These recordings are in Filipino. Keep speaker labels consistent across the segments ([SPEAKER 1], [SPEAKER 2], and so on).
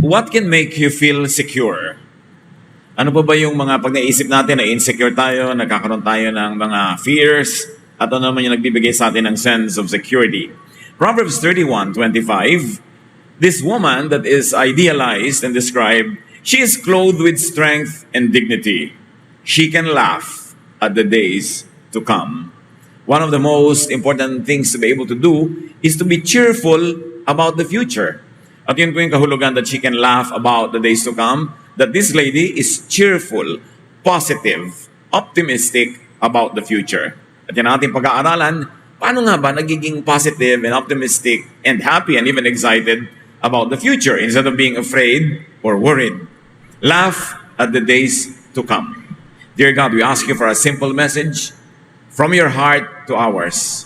[SPEAKER 1] What can make you feel secure? Ano pa ba yung mga pag naisip natin na insecure tayo, nagkakaroon tayo ng mga fears, at ano naman yung nagbibigay sa atin ng sense of security? Proverbs 31:25, this woman that is idealized and described, she is clothed with strength and dignity. She can laugh at the days to come. One of the most important things to be able to do is to be cheerful about the future. At yun po yung kahulugan that she can laugh about the days to come, that this lady is cheerful, positive, optimistic about the future. At yan ating pag-aaralan, paano nga ba nagiging positive and optimistic and happy and even excited about the future instead of being afraid or worried? Laugh at the days to come. Dear God, we ask you for a simple message from your heart to ours.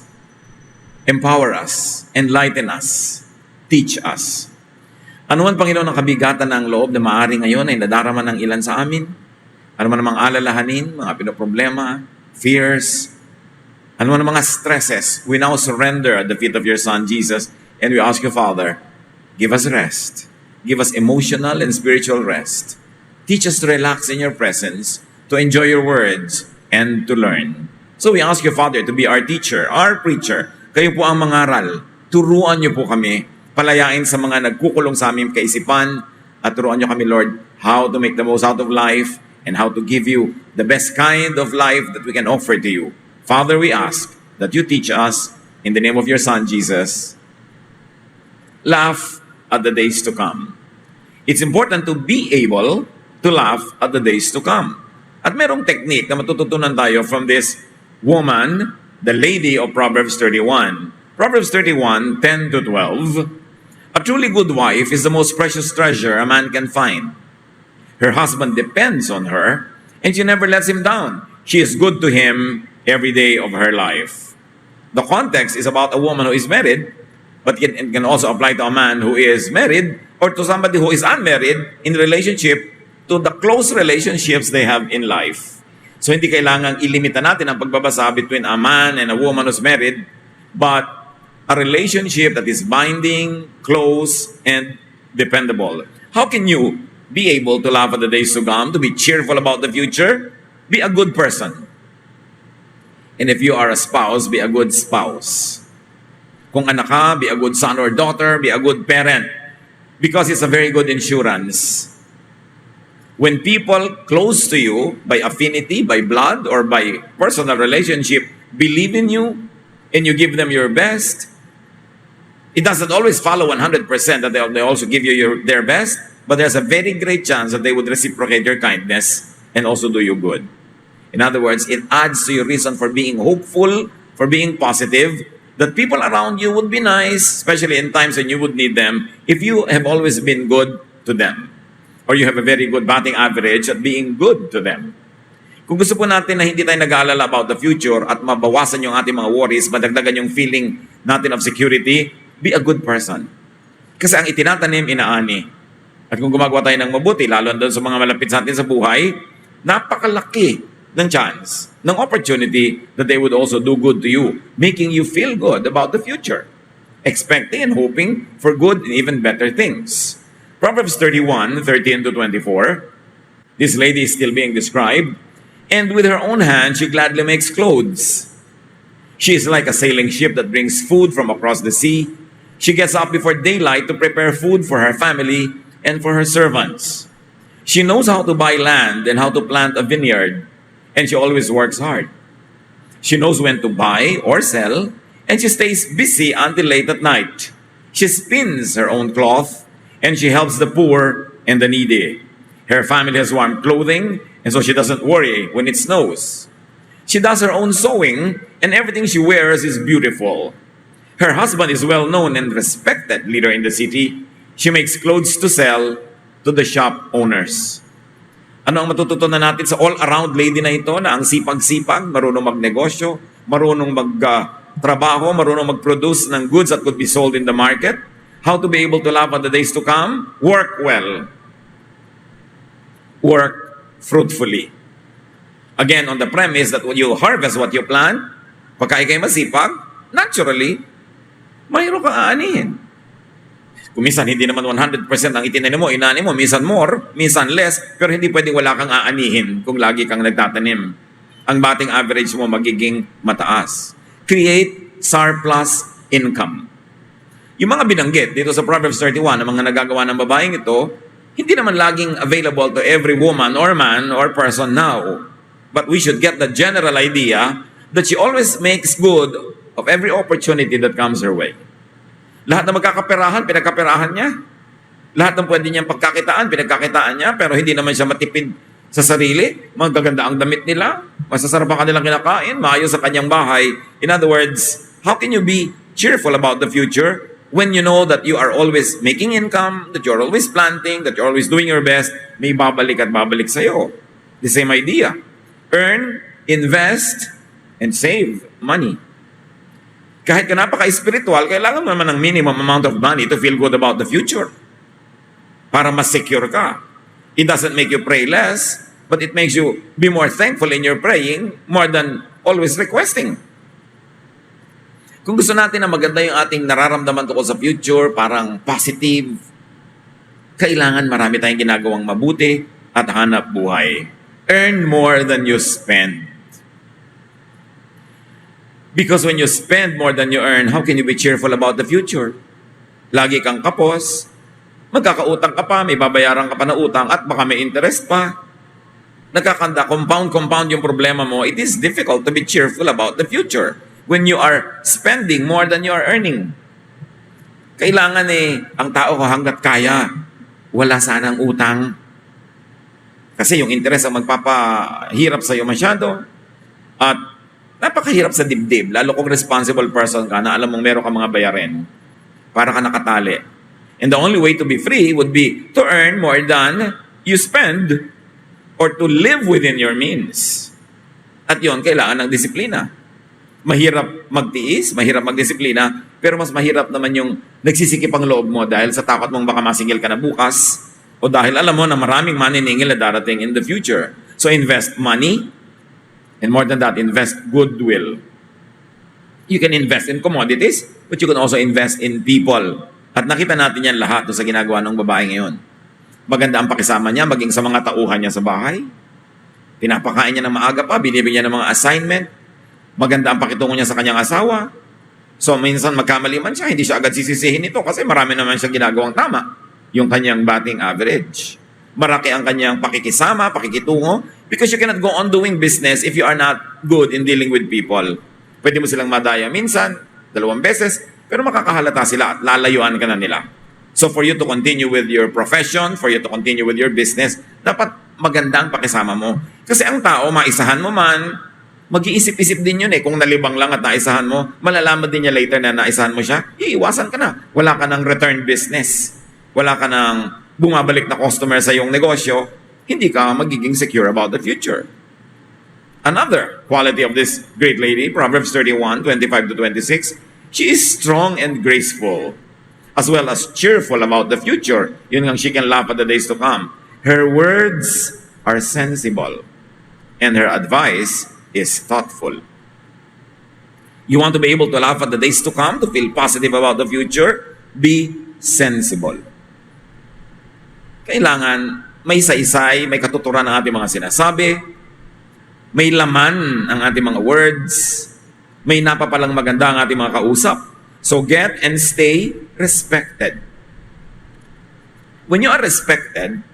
[SPEAKER 1] Empower us, enlighten us, teach us. Ano man, Panginoon, ang kabigatan ng loob na maaari ngayon ay nadarama ng ilan sa amin? Ano man ang mga alalahanin, mga pinoproblema, fears, ano man ang mga stresses, we now surrender at the feet of your Son, Jesus, and we ask you, Father, give us rest. Give us emotional and spiritual rest. Teach us to relax in your presence, to enjoy your words, and to learn. So we ask you, Father, to be our teacher, our preacher. Kayo po ang mangaral. Turuan niyo po kami, palayain sa mga nagkukulong sa aming kaisipan, at turuan niyo kami, Lord, how to make the most out of life and how to give you the best kind of life that we can offer to you. Father, we ask that you teach us in the name of your Son, Jesus. Laugh at the days to come. It's important to be able to laugh at the days to come. At merong technique na matututunan tayo from this woman, the lady of Proverbs 31. Proverbs 31:10-12. A truly good wife is the most precious treasure a man can find. Her husband depends on her, and she never lets him down. She is good to him every day of her life. The context is about a woman who is married, but it can also apply to a man who is married or to somebody who is unmarried in relationship to the close relationships they have in life. So hindi kailangang ilimita natin ang pagbabasa between a man and a woman who's married, but a relationship that is binding, close, and dependable. How can you be able to laugh at the days to come, to be cheerful about the future? Be a good person. And if you are a spouse, be a good spouse. Kung anak ka, be a good son or daughter, be a good parent. Because it's a very good insurance. When people close to you by affinity, by blood, or by personal relationship, believe in you, and you give them your best, it doesn't always follow 100% that they also give you their best, but there's a very great chance that they would reciprocate your kindness and also do you good. In other words, it adds to your reason for being hopeful, for being positive, that people around you would be nice, especially in times when you would need them, if you have always been good to them. Or you have a very good batting average at being good to them. Kung gusto po natin na hindi tayo nag-aalala about the future at mabawasan yung ating mga worries, madagdagan yung feeling natin of security, be a good person. Kasi ang itinatanim, inaani. At kung gumagawa tayo ng mabuti, lalo doon sa mga malapit sa atin sa buhay, napakalaki ng chance, ng opportunity that they would also do good to you, making you feel good about the future, expecting and hoping for good and even better things. Proverbs 31:13-24, this lady is still being described, and with her own hand she gladly makes clothes. She is like a sailing ship that brings food from across the sea. She gets up before daylight to prepare food for her family and for her servants. She knows how to buy land and how to plant a vineyard, and she always works hard. She knows when to buy or sell, and she stays busy until late at night. She spins her own cloth, and she helps the poor and the needy. Her family has warm clothing, and so she doesn't worry when it snows. She does her own sewing, and everything she wears is beautiful. Her husband is well-known and respected leader in the city. She makes clothes to sell to the shop owners. Ano ang matututunan natin sa all-around lady na ito na ang sipag-sipag, marunong magnegosyo, marunong magtrabaho, marunong mag-produce ng goods that could be sold in the market? How to be able to laugh at the days to come? Work well. Work fruitfully. Again, on the premise that when you harvest what you plant, pagka ikay masipag, naturally, mayroon kang aanihin. Kung minsan hindi naman 100% ang itinanim mo, inanim mo, minsan more, minsan less, pero hindi pwedeng wala kang aanihin kung lagi kang nagtatanim. Ang batting average mo magiging mataas. Create surplus income. Yung mga binanggit dito sa Proverbs 31, ang mga nagagawa ng babaeng ito, hindi naman laging available to every woman or man or person now. But we should get the general idea that she always makes good of every opportunity that comes her way. Lahat na magkakaperahan, pinagkaperahan niya. Lahat ng pwede niyang pagkakitaan, pinagkakitaan niya, pero hindi naman siya matipid sa sarili. Magaganda ang damit nila, masasarap ang kanilang kinakain, maayos sa kanyang bahay. In other words, how can you be cheerful about the future when you know that you are always making income, that you're always planting, that you're always doing your best, may babalik at babalik sa'yo. The same idea. Earn, invest, and save money. Kahit ka napaka-spiritual, kailangan mo naman ng minimum amount of money to feel good about the future. Para mas secure ka. It doesn't make you pray less, but it makes you be more thankful in your praying more than always requesting. Kung gusto natin na maganda yung ating nararamdaman tungkol sa future, parang positive, kailangan marami tayong ginagawang mabuti at hanap buhay. Earn more than you spend. Because when you spend more than you earn, how can you be cheerful about the future? Lagi kang kapos, magkakautang ka pa, may babayaran ka pa na utang, at baka may interest pa. Nagkakanda, compound yung problema mo. It is difficult to be cheerful about the future when you are spending more than you are earning. Kailangan ang tao hanggat kaya, wala sanang utang. Kasi yung interest ang magpapahirap sa'yo masyado. At napakahirap sa dibdib, lalo kung responsible person ka na alam mong meron ka mga bayarin para ka nakatali. And the only way to be free would be to earn more than you spend or to live within your means. At yon kailangan ng disiplina. Mahirap magtiis, mahirap magdisiplina, pero mas mahirap naman yung nagsisikip ang loob mo dahil sa takot mong baka masingil ka na bukas o dahil alam mo na maraming maniningil na darating in the future. So invest money, and more than that, invest goodwill. You can invest in commodities, but you can also invest in people. At nakita natin yan lahat sa ginagawa ng babae ngayon. Maganda ang pakisama niya, maging sa mga tauhan niya sa bahay. Pinapakain niya ng maaga pa, binibigyan niya ng mga assignment. Maganda ang pakitungo niya sa kanyang asawa. So minsan magkamali man siya, hindi siya agad sisisihin ito kasi marami naman siyang ginagawang tama. Yung kanyang batting average. Maraki ang kanyang pakikisama, pakikitungo, because you cannot go on doing business if you are not good in dealing with people. Pwede mo silang madaya minsan, 2 beses, pero makakahalata sila at lalayuan ka na nila. So for you to continue with your profession, for you to continue with your business, dapat maganda ang pakisama mo. Kasi ang tao, maisahan mo man, mag-iisip-isip din yun kung nalibang lang at naisahan mo, malalaman din niya later na naisahan mo siya, iiwasan ka na. Wala ka ng return business. Wala ka ng bumabalik na customer sa iyong negosyo, hindi ka magiging secure about the future. Another quality of this great lady, Proverbs 31, 25 to 26, she is strong and graceful, as well as cheerful about the future. Yun nga, she can laugh at the days to come. Her words are sensible, and her advice is thoughtful. You want to be able to laugh at the days to come, to feel positive about the future? Be sensible. Kailangan may saysay, may katuturan ang ating mga sinasabi, may laman ang ating mga words, may napapalang maganda ang ating mga kausap. So get and stay respected. When you are respected,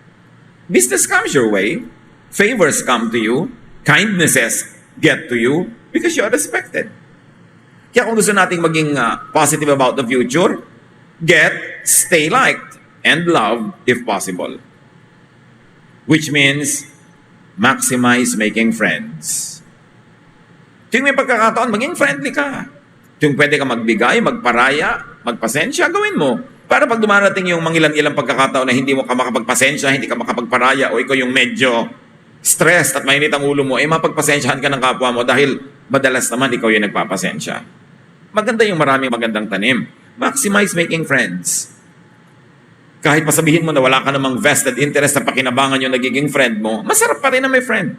[SPEAKER 1] business comes your way, favors come to you, kindnesses get to you because you are respected. Kaya kung gusto nating maging positive about the future, get, stay liked, and love if possible. Which means, maximize making friends. Tuwing may pagkakataon, maging friendly ka. Tuwing pwede ka magbigay, magparaya, magpasensya, gawin mo. Para pag dumarating yung mangilan-ilang pagkakataon na hindi mo ka makapagpasensya, hindi ka makapagparaya, o ikaw yung medyo stressed at mainit ang ulo mo, mapagpasensyahan ka ng kapwa mo dahil madalas naman ikaw yung nagpapasensya. Maganda yung maraming magandang tanim. Maximize making friends. Kahit pasabihin mo na wala ka namang vested interest sa pakinabangan yung nagiging friend mo, masarap pa rin na may friend.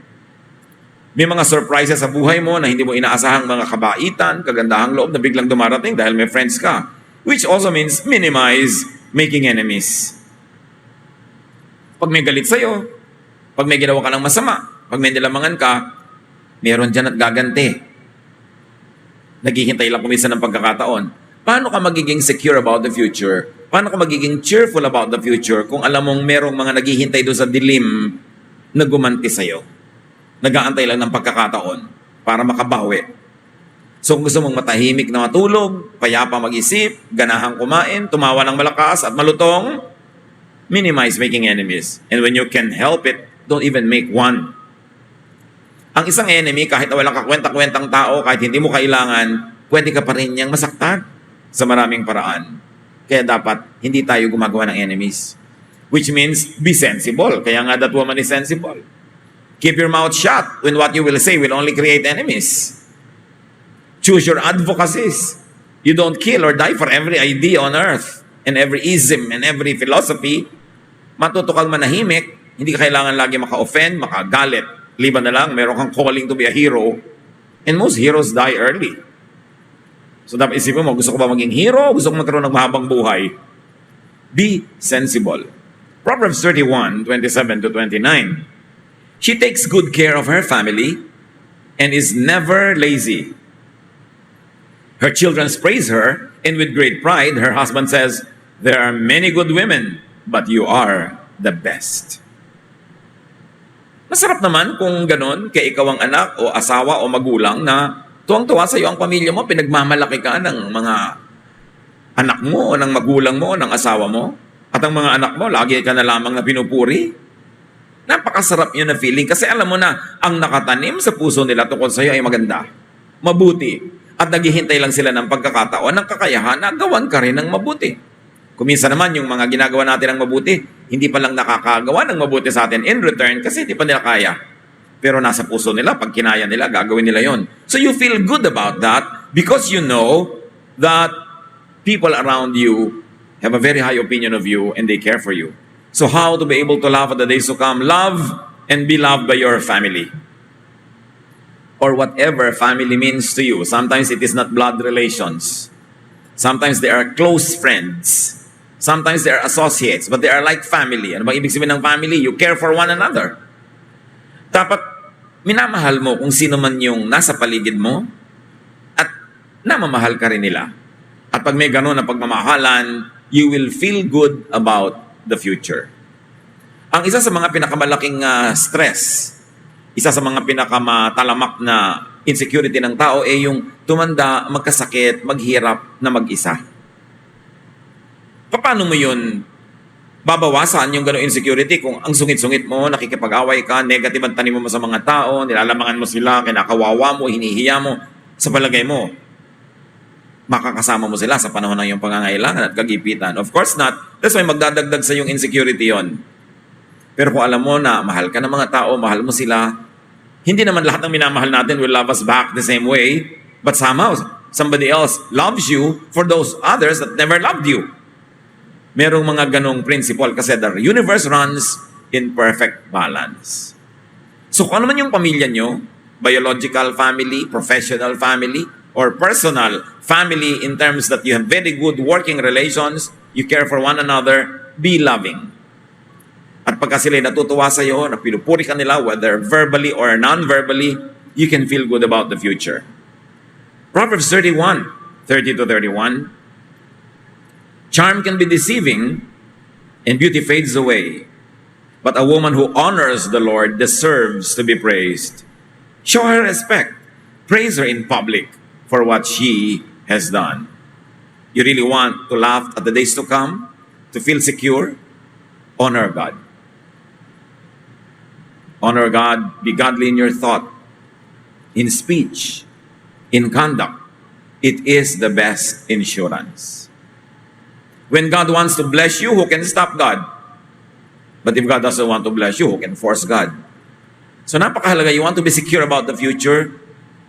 [SPEAKER 1] May mga surprises sa buhay mo na hindi mo inaasahang mga kabaitan, kagandahang loob na biglang dumarating dahil may friends ka. Which also means minimize making enemies. Pag may galit sa'yo, pag may ginawa ka ng masama, pag may nilamangan ka, meron dyan at gaganti. Naghihintay lang kumisa ng pagkakataon. Paano ka magiging secure about the future? Paano ka magiging cheerful about the future kung alam mong merong mga naghihintay doon sa dilim na gumanti sa'yo? Nag-aantay lang ng pagkakataon para makabawi. So kung gusto mong matahimik na matulog, payapa mag-isip, ganahang kumain, tumawa ng malakas at malutong, minimize making enemies. And when you can help it, don't even make one. Ang isang enemy, kahit na walang kakwenta-kwentang tao, kahit hindi mo kailangan, pwede ka pa rin niyang masaktan sa maraming paraan. Kaya dapat hindi tayo gumagawa ng enemies. Which means, be sensible. Kaya nga that woman is sensible. Keep your mouth shut when what you will say will only create enemies. Choose your advocacies. You don't kill or die for every idea on earth and every ism and every philosophy. Matuto kang manahimik. Hindi ka kailangan lagi maka-offend, makagalit. Liban na lang, meron kang calling to be a hero. And most heroes die early. So dapat isipin mo, gusto ko ba maging hero? Gusto ko magkaroon ng mahabang buhay? Be sensible. Proverbs 31:27-29. She takes good care of her family and is never lazy. Her children praise her, and with great pride, her husband says, "There are many good women, but you are the best." Masarap naman kung ganon, kaya ikaw ang anak o asawa o magulang na tuwang-tuwa sa iyo ang pamilya mo, pinagmamalaki ka ng mga anak mo o ng magulang mo o ng asawa mo, at ang mga anak mo, lagi ka na lamang na pinupuri. Napakasarap yun na feeling kasi alam mo na ang nakatanim sa puso nila tungkol sa iyo ay maganda, mabuti, at naghihintay lang sila ng pagkakataon ng kakayahan na gawan ka rin ng mabuti. Kuminsan naman yung mga ginagawa natin ng mabuti, hindi pa lang nakakagawa ng mabuti sa atin in return kasi hindi pa nila kaya. Pero nasa puso nila, pag kinaya nila, gagawin nila yon. So you feel good about that because you know that people around you have a very high opinion of you and they care for you. So how to be able to love at the days to come? Love and be loved by your family. Or whatever family means to you. Sometimes it is not blood relations. Sometimes they are close friends. Sometimes they are associates, but they are like family. Ano bang ibig sabihin ng family? You care for one another. Dapat minamahal mo kung sino man yung nasa paligid mo at namamahal ka rin nila. At pag may gano'n na pagmamahalan, you will feel good about the future. Ang isa sa mga pinakamalaking stress, isa sa mga pinakamatalamak na insecurity ng tao ay yung tumanda, magkasakit, maghirap na mag-isa. Paano mo yun babawasan yung gano'ng insecurity kung ang sungit-sungit mo, nakikipag-away ka, negative ang tanim mo sa mga tao, nilalamangan mo sila, kinakawawa mo, hinihiya mo, sa palagay mo, makakasama mo sila sa panahon ng iyong pangangailangan at kagipitan? Of course not. That's why magdadagdag sa iyong insecurity yon. Pero kung alam mo na mahal ka ng mga tao, mahal mo sila, hindi naman lahat ng minamahal natin will love us back the same way, but somehow, somebody else loves you for those others that never loved you. Merong mga ganong principle kasi the universe runs in perfect balance. So kung ano man yung pamilya nyo, biological family, professional family, or personal family in terms that you have very good working relations, you care for one another, be loving. At pagka sila'y natutuwa sa iyo, na pinupuri ka nila, whether verbally or non-verbally, you can feel good about the future. Proverbs 31:30-31, charm can be deceiving and beauty fades away, but a woman who honors the Lord deserves to be praised. Show her respect. Praise her in public for what she has done. You really want to laugh at the days to come? To feel secure? Honor God. Honor God. Be godly in your thought, in speech, in conduct. It is the best insurance. When God wants to bless you, who can stop God? But if God doesn't want to bless you, who can force God? So napakahalaga, you want to be secure about the future,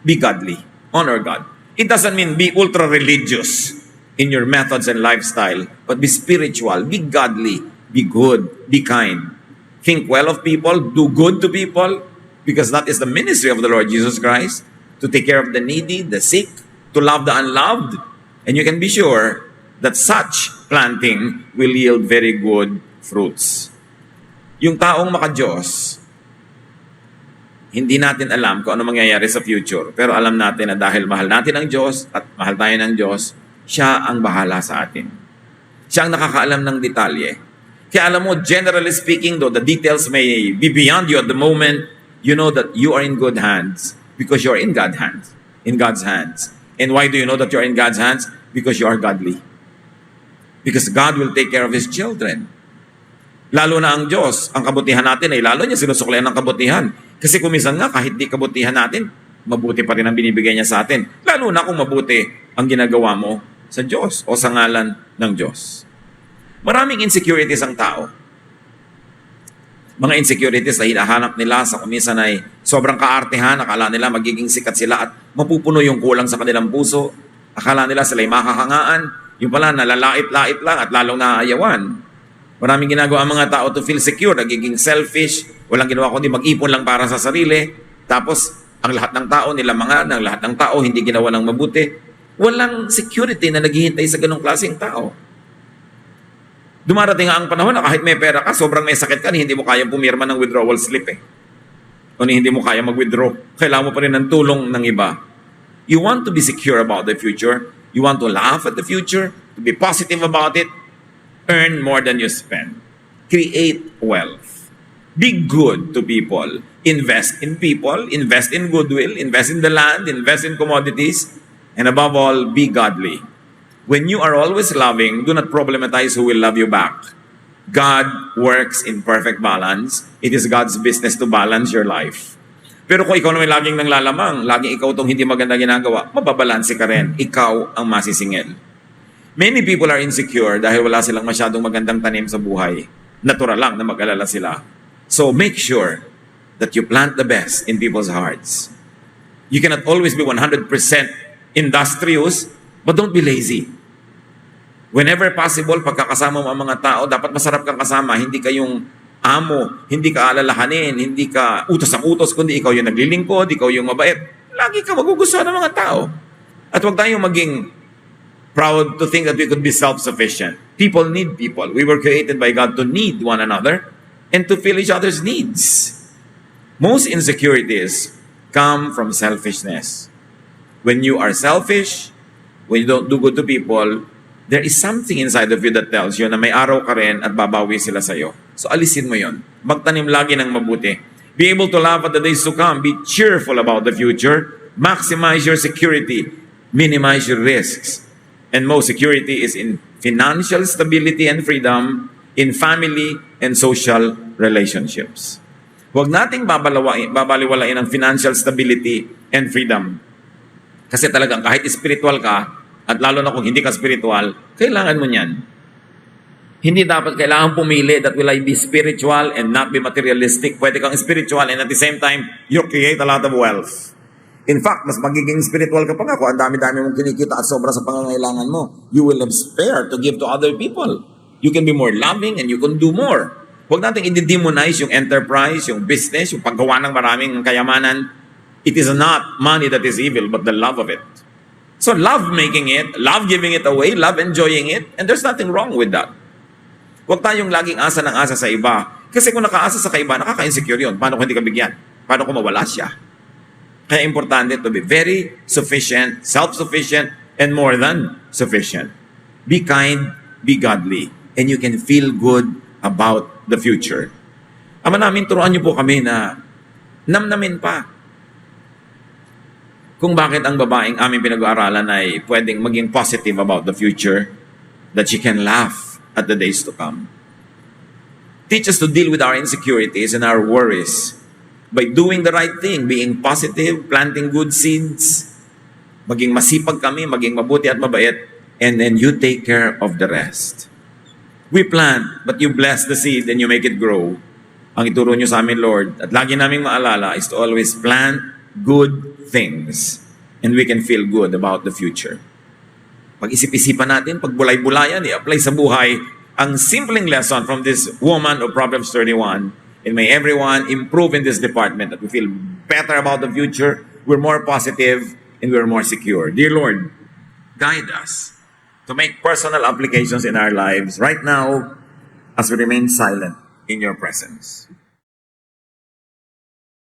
[SPEAKER 1] be godly. Honor God. It doesn't mean be ultra-religious in your methods and lifestyle, but be spiritual, be godly, be good, be kind. Think well of people, do good to people, because that is the ministry of the Lord Jesus Christ, to take care of the needy, the sick, to love the unloved. And you can be sure that such planting will yield very good fruits. Yung taong maka-Diyos, hindi natin alam kung ano mangyayari sa future. Pero alam natin na dahil mahal natin ang Diyos at mahal tayo ng Diyos, siya ang bahala sa atin. Siya ang nakakaalam ng detalye. Kaya alam mo, generally speaking, though the details may be beyond you at the moment, you know that you are in good hands because you are in God's hands. In God's hands. And why do you know that you are in God's hands? Because you are godly. Because God will take care of His children. Lalo na ang Diyos, ang kabutihan natin ay lalo niya sinusuklayan ng kabutihan. Kasi kumisan nga, kahit di kabutihan natin, mabuti pa rin ang binibigay niya sa atin. Lalo na kung mabuti ang ginagawa mo sa Diyos o sa ngalan ng Diyos. Maraming insecurities ang tao. Mga insecurities na hinahanap nila sa kumisan ay sobrang kaartehan, akala nila magiging sikat sila at mapupuno yung kulang sa kanilang puso. Akala nila sila'y makakangaan, yung pala nalalait-lait lang at lalong naaayawan. Maraming ginagawa ang mga tao to feel secure, nagiging selfish, walang ginawa kundi mag-ipon lang para sa sarili. Tapos, ang lahat ng tao, nilamangan, ang lahat ng tao, hindi ginawa ng mabuti. Walang security na naghihintay sa ganong klaseng tao. Dumarating nga ang panahon na kahit may pera ka, sobrang may sakit ka, hindi mo kayang pumirma ng withdrawal slip eh. O hindi mo kaya mag-withdraw. Kailangan mo pa rin ng tulong ng iba. You want to be secure about the future. You want to laugh at the future, to be positive about it. Earn more than you spend. Create wealth. Be good to people. Invest in people. Invest in goodwill. Invest in the land. Invest in commodities. And above all, be godly. When you are always loving, do not problematize who will love you back. God works in perfect balance. It is God's business to balance your life. Pero kung ikaw naman laging nanglalamang, laging ikaw itong hindi maganda ginagawa, mababalanse ka rin. Ikaw ang masisingil. Many people are insecure dahil wala silang masyadong magandang tanim sa buhay. Natural lang na mag-alala sila. So make sure that you plant the best in people's hearts. You cannot always be 100% industrious, but don't be lazy. Whenever possible, pagkakasama mo ang mga tao, dapat masarap kang kasama. Hindi ka yung amo, hindi ka alalahanin, hindi ka utos ang utos, kundi ikaw yung naglilingkod, ikaw yung mabait. Lagi ka magugustuhan ng mga tao. At huwag tayong maging proud to think that we could be self-sufficient. People need people. We were created by God to need one another and to fill each other's needs. Most insecurities come from selfishness. When you are selfish, when you don't do good to people, there is something inside of you that tells you na may araw ka rin at babawi sila sa'yo. So alisin mo yon. Magtanim lagi ng mabuti. Be able to laugh at the days to come. Be cheerful about the future. Maximize your security. Minimize your risks. And most security is in financial stability and freedom, in family and social relationships. Huwag nating babaliwalain ang financial stability and freedom. Kasi talagang kahit spiritual ka, at lalo na kung hindi ka spiritual, kailangan mo niyan. Hindi dapat kailangan pumili that will I be spiritual and not be materialistic. Pwede kang spiritual and at the same time, you create a lot of wealth. In fact, mas magiging spiritual ka pa nga kung ang dami-dami mong kinikita at sobra sa pangangailangan mo. You will have spare to give to other people. You can be more loving and you can do more. Huwag natin i-demonize yung enterprise, yung business, yung paggawa ng maraming kayamanan. It is not money that is evil, but the love of it. So love making it, love giving it away, love enjoying it, and there's nothing wrong with that. Huwag tayong laging asa ng asa sa iba. Kasi kung nakaasa sa kaiba, nakaka-insecure yun. Paano kung hindi ka bigyan? Paano kung mawala siya? Kaya importante to be very sufficient, self-sufficient, and more than sufficient. Be kind, be godly, and you can feel good about the future. Ama namin, turuan niyo po kami na namnamin pa kung bakit ang babaeng aming pinag-aaralan ay pwedeng maging positive about the future, that she can laugh at the days to come. Teach us to deal with our insecurities and our worries by doing the right thing, being positive, planting good seeds, maging masipag kami, maging mabuti at mabait, and then you take care of the rest. We plant, but you bless the seed and you make it grow. Ang ituro nyo sa amin, Lord, at lagi naming maalala is to always plant good things and we can feel good about the future. Pag-isip-isipan natin, pag-bulay-bulayan, i-apply sa buhay ang simpleng lesson from this woman of Proverbs 31. And may everyone improve in this department, that we feel better about the future, we're more positive, and we're more secure. Dear Lord, guide us. to make personal applications in our lives right now as we remain silent in your presence.